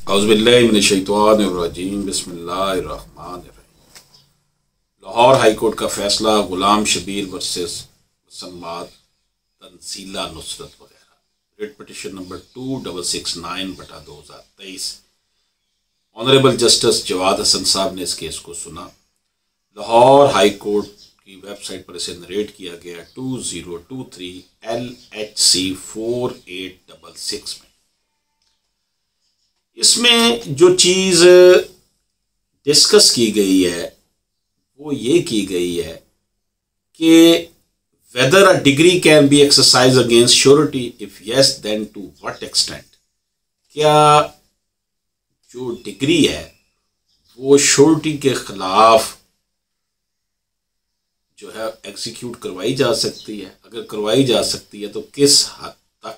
औज़ुबिल्लाहिमिनश्शैतानिर्रजीम बिस्मिल्लाहिर्रहमानिर्रहीम। Lahore high court का फैसला गुलाम शबीर वर्सेस मुसम्माद तंसीला नुसरत वगैरह, writ petition number 2669/2023। Honourable justice Jawad Hasan sahab ने इस केस को सुना। लाहौर हाई कोर्ट की वेबसाइट पर इसे नरेट किया गया 2023 LHC 4866 में। इसमें जो चीज़ डिस्कस की गई है वो ये की गई है कि whether a decree can be exercise against surety, if yes then to what extent. क्या जो डिग्री है वो श्योरिटी के खिलाफ जो है एग्जीक्यूट करवाई जा सकती है? अगर करवाई जा सकती है तो किस हद तक?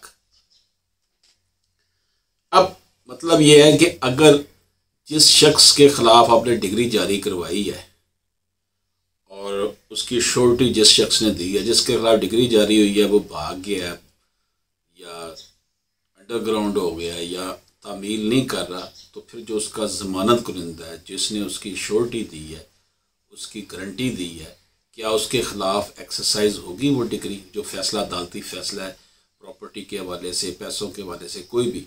अब मतलब यह है कि अगर जिस शख्स के खिलाफ आपने डिग्री जारी करवाई है और उसकी श्योरिटी जिस शख्स ने दी है, जिसके खिलाफ डिग्री जारी हुई है, वो भाग गया या अंडरग्राउंड हो गया या तामील नहीं कर रहा, तो फिर जो उसका ज़मानत कुरिंदा है, जिसने उसकी श्योरिटी दी है, उसकी गारंटी दी है, क्या उसके खिलाफ एक्सरसाइज होगी वो डिग्री? जो फैसला अदालती फैसला है प्रॉपर्टी के हवाले से, पैसों के हवाले से, कोई भी।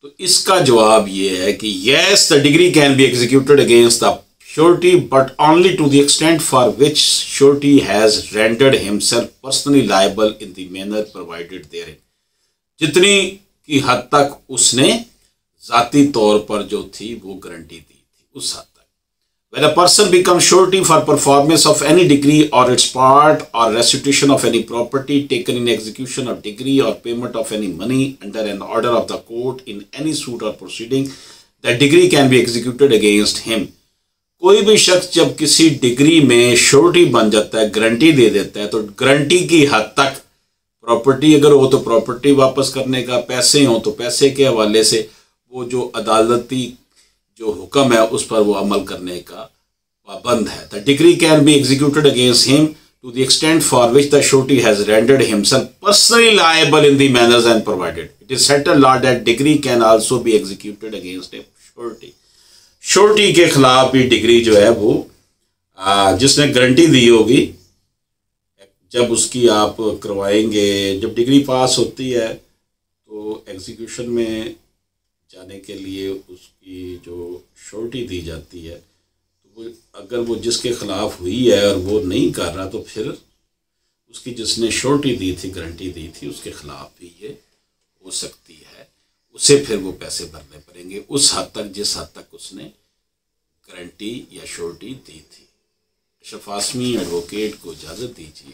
तो इसका जवाब ये है कि yes, the decree can be executed against the surety but only to the extent for which surety has rendered himself personally liable in the manner provided therein. जितनी की हद तक उसने जाती तौर पर जो थी वो गारंटी दी थी, उस हद तक। When a person becomes surety for performance of any degree or its part or restitution of any property taken in execution of degree or payment of any money under an order of the court in any suit or proceeding, that degree can be executed against him. कोई भी शख्स जब किसी degree में surety बन जाता है, guarantee दे देता है, तो गारंटी की हद तक प्रॉपर्टी अगर हो तो प्रॉपर्टी वापस करने का, पैसे हो तो पैसे के हवाले से वो जो अदालती जो हुक्म है उस पर वो अमल करने का पाबंद है। The decree can be executed against him to the extent for which the surety has rendered himself personally liable in the manners and provided. It is settled law that decree can also be executed against a surety. Surety के खिलाफ भी degree जो है वो जिसने guarantee दी होगी, जब उसकी आप करवाएंगे, जब डिग्री पास होती है तो एग्जीक्यूशन में जाने के लिए उसकी जो श्योरिटी दी जाती है, तो वो अगर वो जिसके खिलाफ हुई है और वो नहीं कर रहा, तो फिर उसकी जिसने श्योरिटी दी थी, गारंटी दी थी, उसके खिलाफ भी ये हो सकती है। उसे फिर वो पैसे भरने पड़ेंगे उस हद तक जिस हद तक उसने गारंटी या श्योरिटी दी थी। अशरफ आसमी एडवोकेट को इजाज़त दीजिए।